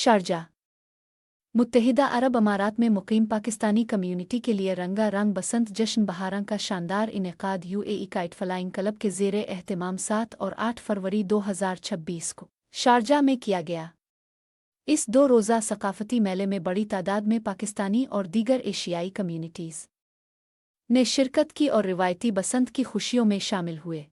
Sharjah मुत्तहिदा अरब अमारात में मुकीम Pakistani community के लिए रंगारंग बसंत जश्न बहारां का शानदार इनेकाद यूएई काइट फ्लाइंग क्लब के ज़ेरे एहतमाम 7 और 8 फरवरी 2026 को शारजा में किया गया। इस 2 रोज़ा सकाफ़ती मेले में बड़ी तादाद में पाकिस्तानी और दीगर एशियाई कम्युनिटीज़ ने शिरकत की और रिवायती बसंत की खुशियों में शामिल हुए।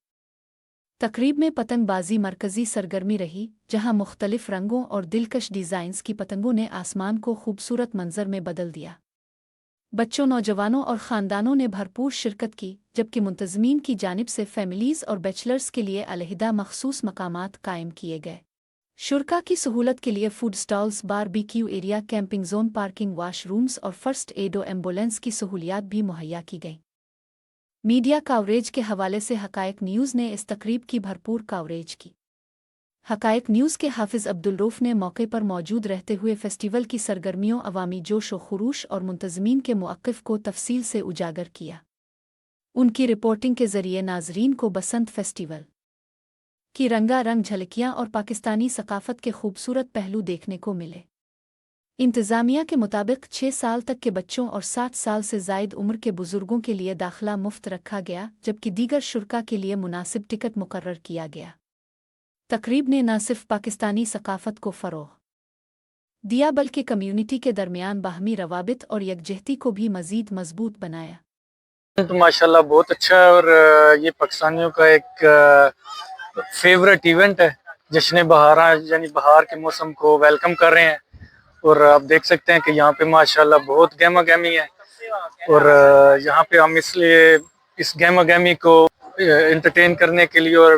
तकरीब में पतंगबाजी मरकज़ी सरगर्मी रही, जहां मुख्तलिफ रंगों और दिलकश डिज़ाइंस की पतंगों ने आसमान को खूबसूरत मंजर में बदल दिया। बच्चों, नौजवानों और ख़ानदानों ने भरपूर शिरकत की, जबकि मुंतज़मीन की जानिब से फैमिलीज़ और बैचलर्स के लिए अलहदा मखसूस मकामात कायम किए गए। शुरका की सहूलत के लिए food stalls, barbecue area, camping zone, parking, washrooms और फर्स्ट एड और एम्बुलेंस की सहूलियात भी मुहैया की गई। मीडिया कवरेज के हवाले से हकायक न्यूज़ ने इस तकरीब की भरपूर कवरेज की। हकायक न्यूज़ के हाफिज़ अब्दुल रऊफ़ ने मौके पर मौजूद रहते हुए फेस्टिवल की सरगर्मियों, अवामी जोश व खुरूश और मुंतज़मीन के मौक़िफ़ को तफसील से उजागर किया। उनकी रिपोर्टिंग के ज़रिए नाज़रीन को बसंत फेस्टिवल की रंगारंग झलकियाँ और पाकिस्तानी सकाफ़त के खूबसूरत पहलू देखने को मिले। इंतज़ामिया के मुताबिक 6 साल तक के बच्चों और 60 साल से ज़ायद उम्र के बुज़ुर्गों के लिए दाखिला मुफ्त रखा गया, जबकि दीगर शुरका के लिए मुनासिब टिकट मुकर्रर किया गया। तकरीब ने न सिर्फ पाकिस्तानी सकाफ़त को फ़रोग़ दिया, बल्कि कम्युनिटी के दरमियान बाहमी रवाबित और यकजहती को भी मज़ीद मजबूत बनाया। तो माशाल्लाह बहुत अच्छा है और ये पाकिस्तानियों का एक फेवरेट इवेंट है। जश्न बहारा यानी बहार के मौसम को वेलकम कर रहे हैं और आप देख सकते हैं कि यहाँ पे माशाल्लाह बहुत गहमा गहमी है और यहाँ पे हम इसलिए इस गहमा गहमी को एंटरटेन करने के लिए और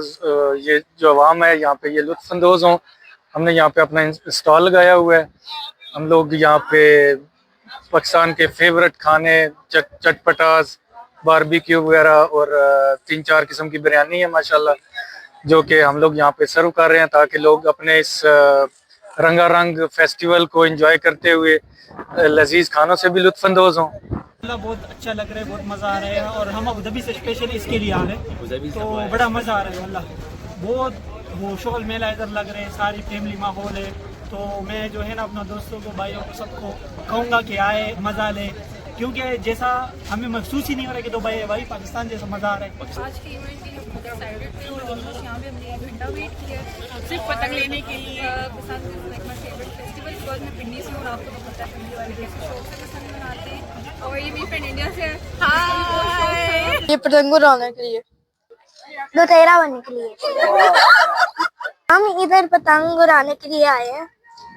ये जो आवाम है यहाँ पे ये लुत्फ़अंदोज़ हों, हमने यहाँ पे अपना स्टॉल लगाया हुआ है। हम लोग यहाँ पे पाकिस्तान के फेवरेट खाने चटपटास, बारबेक्यू वगैरह और 3-4 किस्म की बिरयानी है माशाल्लाह, जो कि हम लोग यहाँ पे सर्व कर रहे हैं ताकि लोग अपने इस रंगारंग फेस्टिवल को एंजॉय करते हुए लजीज खानों से भी लुत्फ़अंदोज़ हों। बहुत अच्छा लग रहा है, बहुत मज़ा आ रहा है और हम अबू धाबी से स्पेशल इसके लिए आ रहे हैं, तो बड़ा मज़ा आ रहा है। अल्लाह बहुत वो शोल मेला इधर लग रहे हैं, सारी फैमिली माहौल है। तो मैं जो है ना अपना दोस्तों को, भाइयों को, सबको कहूँगा कि आए, मज़ा ले, क्योंकि जैसा हमें महसूस ही नहीं हो रहा कि तो भाई पाकिस्तान जैसा मज़ा आ रहा है। आज के इवेंट के लिए बहुत एक्साइटेड थे और ऑलमोस्ट यहाँ पे हमने 1 घंटा वेट किया सिर्फ पतंग लेने के लिए। माय फेवरेट फेस्टिवल बिकॉज मैं पिंडी से हूँ और आपको तो पता है पिंडी वाले कैसे शौक से पसंद मनाते हैं। और ये मेरी फ्रेंड इंडिया से है, ये पतंग उड़ाने के लिए, लुटेरा बनने के लिए। हम इधर पतंग उड़ाने के लिए आए हैं,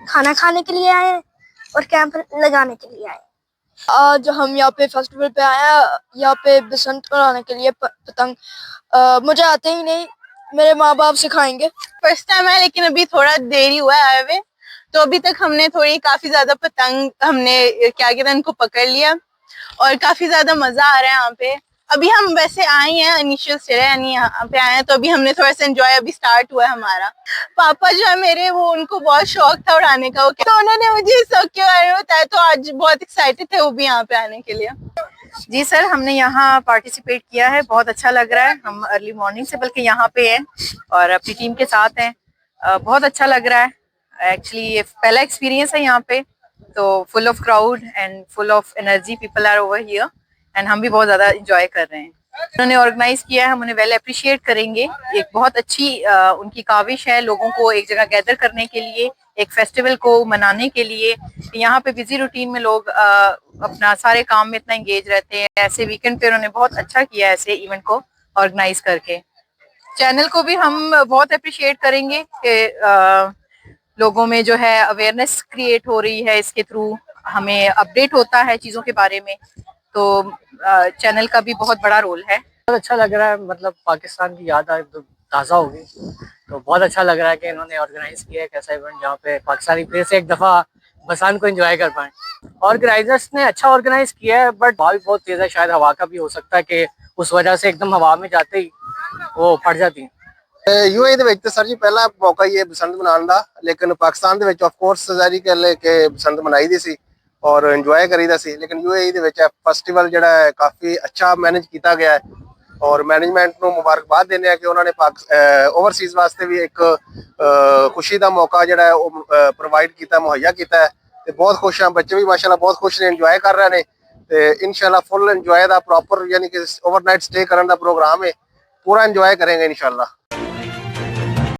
खाना खाने के लिए आए हैं और कैंप लगाने के लिए आए हैं। आज हम यहाँ पे फेस्टिवल पे आए हैं, यहाँ पे बसंत उड़ाने के लिए पतंग। मुझे आते ही नहीं, मेरे माँ बाप सिखाएंगे। फर्स्ट टाइम है लेकिन अभी थोड़ा देरी हुआ है आए हुए, तो अभी तक हमने काफी ज्यादा पतंग हमने क्या कहते हैं उनको पकड़ लिया और काफी ज्यादा मजा आ रहा है यहाँ पे। अभी हम वैसे आए हैं इनिशियल स्टेज यानी यहाँ पे आए हैं, तो अभी हमने थोड़ा सा एंजॉय अभी स्टार्ट हुआ है हमारा। पापा जो है मेरे, वो उनको बहुत शौक था उड़ाने का, तो उन्होंने मुझे इस शौक के बारे में बताया, तो आज बहुत एक्साइटेड थे वो भी यहाँ पे आने के लिए। जी सर, हमने यहाँ पार्टिसिपेट किया है, बहुत अच्छा लग रहा है। हम अर्ली मॉर्निंग से बल्कि यहाँ पे हैं और अपनी टीम के साथ हैं, बहुत अच्छा लग रहा है। एक्चुअली ये पहला एक्सपीरियंस है यहाँ पे, तो full of crowd and full of energy, people are over here and हम भी बहुत ज्यादा इंजॉय कर रहे हैं। उन्होंने ऑर्गेनाइज किया है, हम उन्हें वेल अप्रिशिएट करेंगे। एक बहुत अच्छी उनकी काविश है लोगों को एक जगह गैदर करने के लिए, एक फेस्टिवल को मनाने के लिए। यहाँ पे बिजी रूटीन में लोग अपना सारे काम में इतना एंगेज रहते हैं, ऐसे वीकेंड पे उन्होंने बहुत अच्छा किया ऐसे इवेंट को ऑर्गेनाइज करके। चैनल को भी हम बहुत अप्रिशिएट करेंगे कि लोगों में जो है अवेयरनेस क्रिएट हो रही है, इसके थ्रू हमें अपडेट होता है चीज़ों के बारे में, तो चैनल का भी बहुत बड़ा रोल है। बहुत अच्छा लग रहा है, मतलब पाकिस्तान की याद आज तो ताज़ा हो गई, तो बहुत अच्छा लग रहा है कि इन्होंने ऑर्गेनाइज किया एक ऐसा इवेंट जहाँ पे पाकिस्तानी फिर से एक दफ़ा बसंत को एंजॉय कर पाए। ऑर्गेनाइजर्स ने अच्छा ऑर्गेनाइज किया है, बट हवा भी बहुत तेज़ है, शायद हवा का भी हो सकता है कि उस वजह से एकदम हवा में जाते ही वो फट जाती है। यूएई ਦੇ ਵਿੱਚ ਸਰ ਜੀ ਪਹਿਲਾ ਮੌਕਾ ਇਹ ਬਸੰਤ ਮਨਾਉਣ ਦਾ, ਲੇਕਿਨ ਪਾਕਿਸਤਾਨ ਦੇ ਵਿੱਚ ਆਫ ਕੋਰਸ ਜਾਰੀ ਕਰ ਲੈ ਕੇ ਬਸੰਤ ਮਨਾਈ ਦੀ ਸੀ ਔਰ ਇੰਜੋਏ ਕਰੀਦਾ ਸੀ, ਲੇਕਿਨ यूएई ਦੇ ਵਿੱਚ ਫੈਸਟੀਵਲ ਜਿਹੜਾ ਹੈ ਕਾਫੀ ਅੱਛਾ ਮੈਨੇਜ ਕੀਤਾ ਗਿਆ ਹੈ ਔਰ ਮੈਨੇਜਮੈਂਟ ਨੂੰ ਮੁਬਾਰਕਬਾਦ ਦਿੰਦੇ ਆ ਕਿ ਉਹਨਾਂ ਨੇ ਓਵਰਸੀਜ਼ ਵਾਸਤੇ ਵੀ ਇੱਕ ਖੁਸ਼ੀ ਦਾ ਮੌਕਾ ਜਿਹੜਾ ਹੈ ਉਹ ਪ੍ਰੋਵਾਈਡ ਕੀਤਾ, ਮੁਹੱਈਆ ਕੀਤਾ ਹੈ ਤੇ ਬਹੁਤ ਖੁਸ਼ ਹਾਂ। ਬੱਚੇ ਵੀ ਮਾਸ਼ਾਅੱਲਾ ਬਹੁਤ ਖੁਸ਼ ਨੇ, ਇੰਜੋਏ ਕਰ ਰਹੇ ਨੇ ਤੇ ਇਨਸ਼ਾਅੱਲਾ ਫੁੱਲ ਇੰਜੋਏ ਦਾ ਪ੍ਰੋਪਰ ਯਾਨੀ ਕਿ ਓਵਰਨਾਈਟ ਸਟੇ ਕਰਨ ਦਾ ਪ੍ਰੋਗਰਾਮ ਹੈ, पूरा एंजॉय करेंगे इंशाल्लाह।